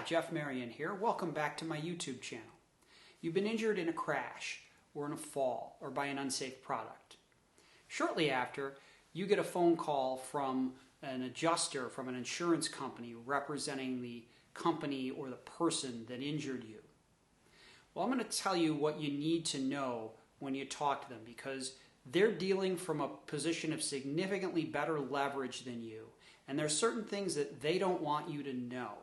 Hi, Jeff Marion here. Welcome back to my YouTube channel. You've been injured in a crash or in a fall or by an unsafe product. Shortly after, you get a phone call from an adjuster from an insurance company representing the company or the person that injured you. Well, I'm going to tell you what you need to know when you talk to them because they're dealing from a position of significantly better leverage than you, and there are certain things that they don't want you to know.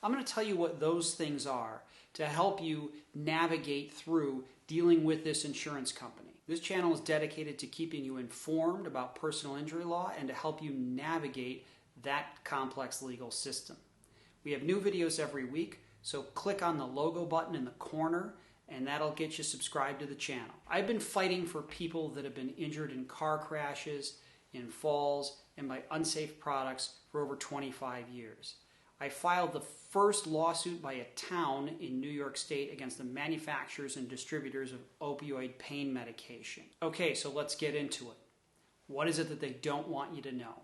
I'm going to tell you what those things are to help you navigate through dealing with this insurance company. This channel is dedicated to keeping you informed about personal injury law and to help you navigate that complex legal system. We have new videos every week, so click on the logo button in the corner and that'll get you subscribed to the channel. I've been fighting for people that have been injured in car crashes, in falls, and by unsafe products for over 25 years. I filed the first lawsuit by a town in New York State against the manufacturers and distributors of opioid pain medication. Okay, so let's get into it. What is it that they don't want you to know?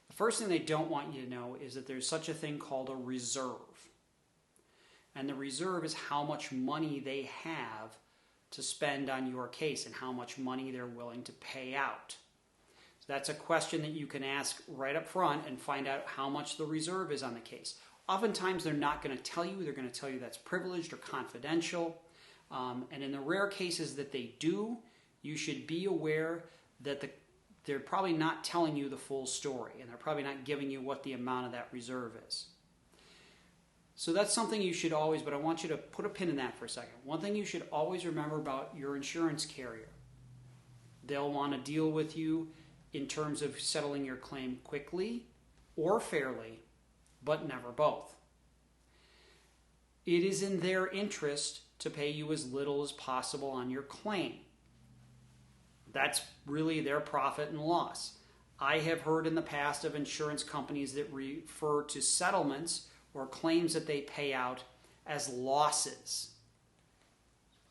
The first thing they don't want you to know is that there's such a thing called a reserve. And the reserve is how much money they have to spend on your case and how much money they're willing to pay out. That's a question that you can ask right up front and find out how much the reserve is on the case. Oftentimes they're not going to tell you. They're going to tell you that's privileged or confidential. And in the rare cases that they do, you should be aware that they're probably not telling you the full story, and they're probably not giving you what the amount of that reserve is. So that's something you should always, but I want you to put a pin in that for a second. One thing you should always remember about your insurance carrier, they'll want to deal with you in terms of settling your claim quickly or fairly, but never both. It is in their interest to pay you as little as possible on your claim. That's really their profit and loss. I have heard in the past of insurance companies that refer to settlements or claims that they pay out as losses.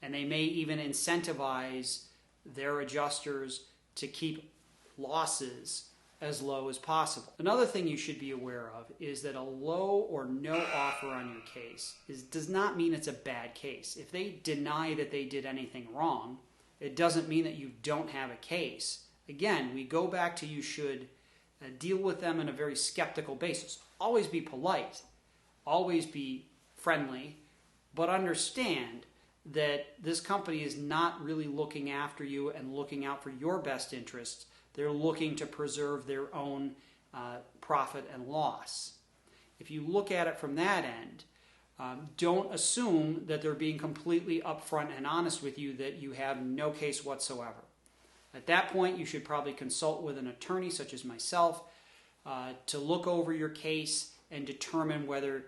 And they may even incentivize their adjusters to keep losses as low as possible. Another thing you should be aware of is that a low or no offer on your case does not mean it's a bad case. If they deny that they did anything wrong, it doesn't mean that you don't have a case. Again, we go back to you should deal with them on a very skeptical basis. Always be polite, always be friendly, but understand that this company is not really looking after you and looking out for your best interests. They're looking to preserve their own profit and loss. If you look at it from that end, don't assume that they're being completely upfront and honest with you that you have no case whatsoever. At that point, you should probably consult with an attorney such as myself to look over your case and determine whether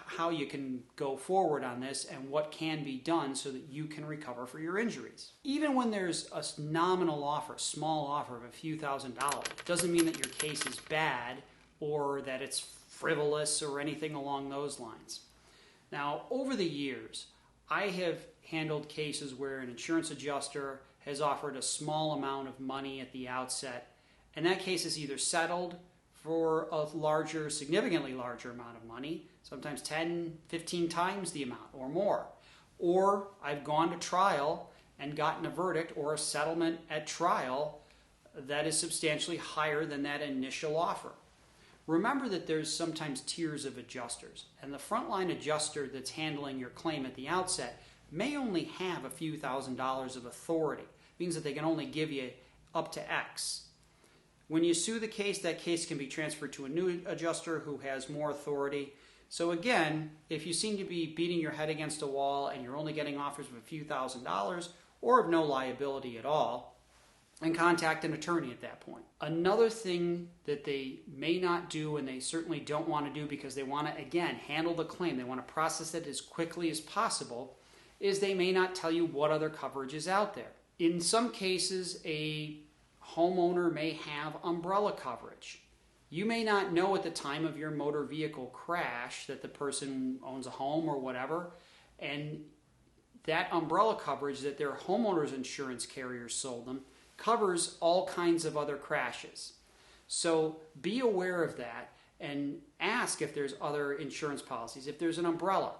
how you can go forward on this and what can be done so that you can recover for your injuries. Even when there's a nominal offer, small offer of a few $1,000s, doesn't mean that your case is bad or that it's frivolous or anything along those lines. Now, over the years, I have handled cases where an insurance adjuster has offered a small amount of money at the outset, and that case is either settled for a larger, significantly larger amount of money, sometimes 10, 15 times the amount or more. Or I've gone to trial and gotten a verdict or a settlement at trial that is substantially higher than that initial offer. Remember that there's sometimes tiers of adjusters, and the frontline adjuster that's handling your claim at the outset may only have a few $1,000s of authority. It means that they can only give you up to X. When you sue the case, that case can be transferred to a new adjuster who has more authority. So again, if you seem to be beating your head against a wall and you're only getting offers of a few $1,000s or of no liability at all, then contact an attorney at that point. Another thing that they may not do, and they certainly don't want to do because they want to, again, handle the claim, they want to process it as quickly as possible, is they may not tell you what other coverage is out there. In some cases, a homeowner may have umbrella coverage. You may not know at the time of your motor vehicle crash that the person owns a home or whatever, and that umbrella coverage that their homeowner's insurance carrier sold them covers all kinds of other crashes. So be aware of that and ask if there's other insurance policies, if there's an umbrella.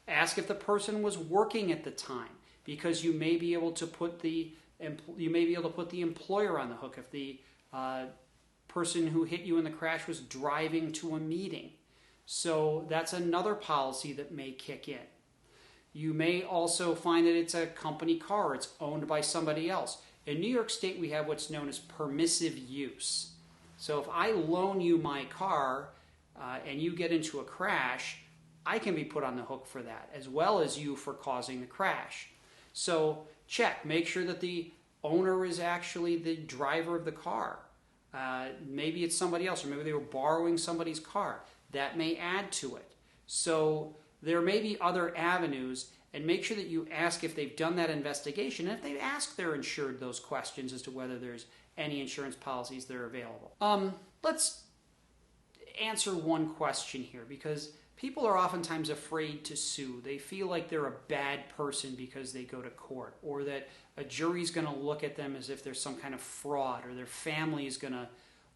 Ask if the person was working at the time, because you may be able to put the employer on the hook if the person who hit you in the crash was driving to a meeting. So that's another policy that may kick in. You may also find that it's a company car, it's owned by somebody else. In New York State, we have what's known as permissive use. So if I loan you my car and you get into a crash, I can be put on the hook for that, as well as you for causing the crash. So check, make sure that the owner is actually the driver of the car. Maybe it's somebody else, or maybe they were borrowing somebody's car. That may add to it. So there may be other avenues, and make sure that you ask if they've done that investigation, and if they've asked their insured those questions as to whether there's any insurance policies that are available. Let's answer one question here, because people are oftentimes afraid to sue. They feel like they're a bad person because they go to court, or that a jury's going to look at them as if there's some kind of fraud, or their family is going to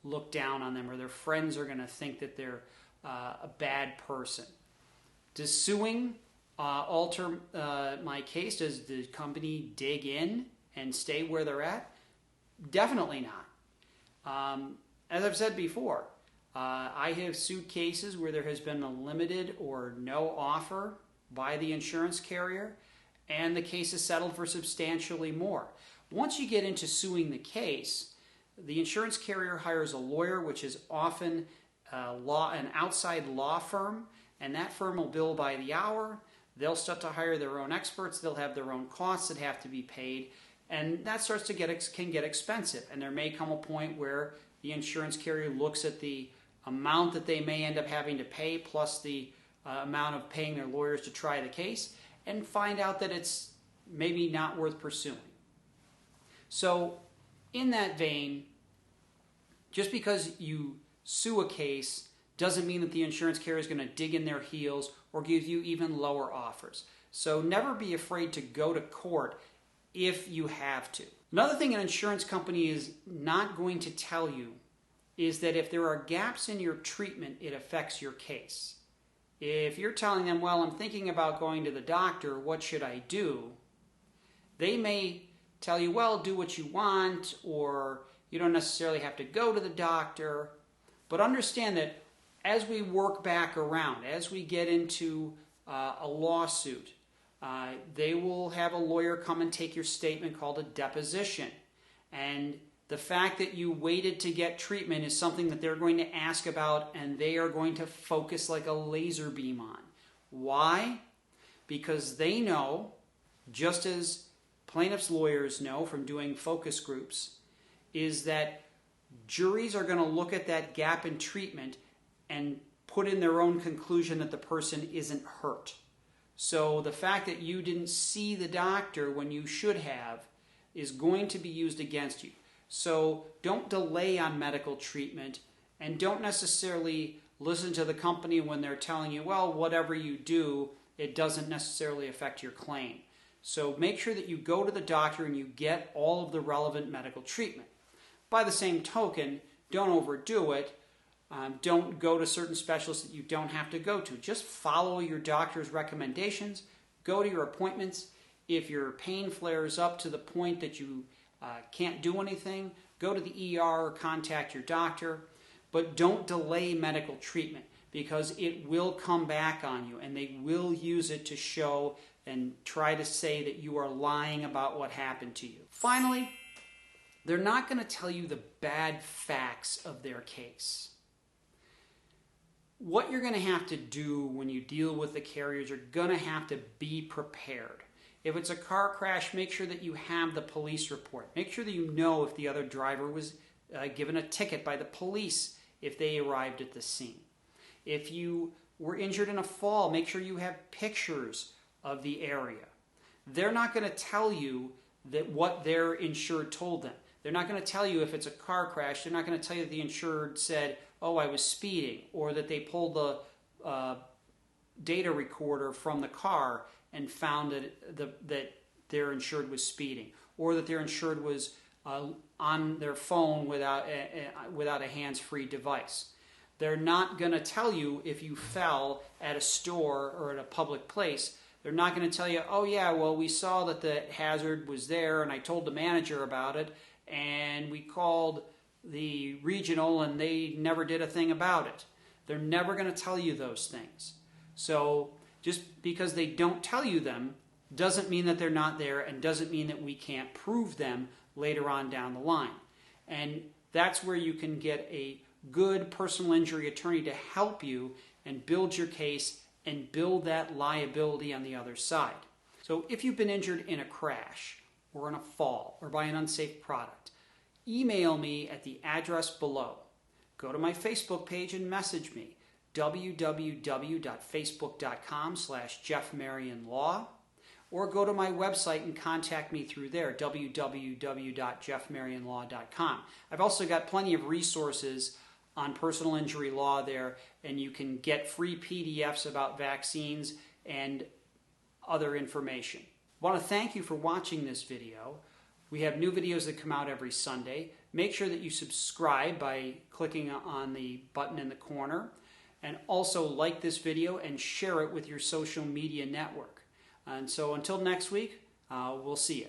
look down on them, or their friends are going to think that they're a bad person. Does suing alter my case? Does the company dig in and stay where they're at? Definitely not. As I've said before, I have sued cases where there has been a limited or no offer by the insurance carrier, and the case is settled for substantially more. Once you get into suing the case, the insurance carrier hires a lawyer, which is often an outside law firm, and that firm will bill by the hour. They'll start to hire their own experts. They'll have their own costs that have to be paid, and that starts to can get expensive. And there may come a point where the insurance carrier looks at the amount that they may end up having to pay, plus the amount of paying their lawyers to try the case, and find out that it's maybe not worth pursuing. So in that vein, just because you sue a case doesn't mean that the insurance carrier is going to dig in their heels or give you even lower offers. So never be afraid to go to court if you have to. Another thing an insurance company is not going to tell you is that if there are gaps in your treatment, it affects your case. If you're telling them, well, I'm thinking about going to the doctor, what should I do? They may tell you, well, do what you want, or you don't necessarily have to go to the doctor. But understand that as we work back around, as we get into a lawsuit, they will have a lawyer come and take your statement called a deposition. And the fact that you waited to get treatment is something that they're going to ask about, and they are going to focus like a laser beam on. Why? Because they know, just as plaintiffs' lawyers know from doing focus groups, is that juries are going to look at that gap in treatment and put in their own conclusion that the person isn't hurt. So the fact that you didn't see the doctor when you should have is going to be used against you. So don't delay on medical treatment, and don't necessarily listen to the company when they're telling you, well, whatever you do, it doesn't necessarily affect your claim. So make sure that you go to the doctor and you get all of the relevant medical treatment. By the same token, don't overdo it. Don't go to certain specialists that you don't have to go to. Just follow your doctor's recommendations. Go to your appointments. If your pain flares up to the point that you can't do anything, go to the ER or contact your doctor. But don't delay medical treatment, because it will come back on you, and they will use it to show and try to say that you are lying about what happened to you. Finally, they're not going to tell you the bad facts of their case. What you're going to have to do when you deal with the carriers, you're going to have to be prepared. If it's a car crash, make sure that you have the police report. Make sure that you know if the other driver was given a ticket by the police if they arrived at the scene. If you were injured in a fall, make sure you have pictures of the area. They're not going to tell you that what their insured told them. They're not going to tell you if it's a car crash. They're not going to tell you that the insured said, oh, I was speeding, or that they pulled the data recorder from the car and found that their insured was speeding, or that their insured was on their phone without a hands-free device. They're not going to tell you if you fell at a store or at a public place. They're not going to tell you, oh yeah, well, we saw that the hazard was there and I told the manager about it and we called the regional and they never did a thing about it. They're never going to tell you those things. So just because they don't tell you them doesn't mean that they're not there and doesn't mean that we can't prove them later on down the line. And that's where you can get a good personal injury attorney to help you and build your case and build that liability on the other side. So if you've been injured in a crash or in a fall or by an unsafe product, email me at the address below. Go to my Facebook page and message me, www.facebook.com/JeffMarionLaw, or go to my website and contact me through there, www.jeffmarionlaw.com. I've also got plenty of resources on personal injury law there, and you can get free PDFs about vaccines and other information. I want to thank you for watching this video. We have new videos that come out every Sunday. Make sure that you subscribe by clicking on the button in the corner, and also like this video and share it with your social media network. And so until next week, we'll see you.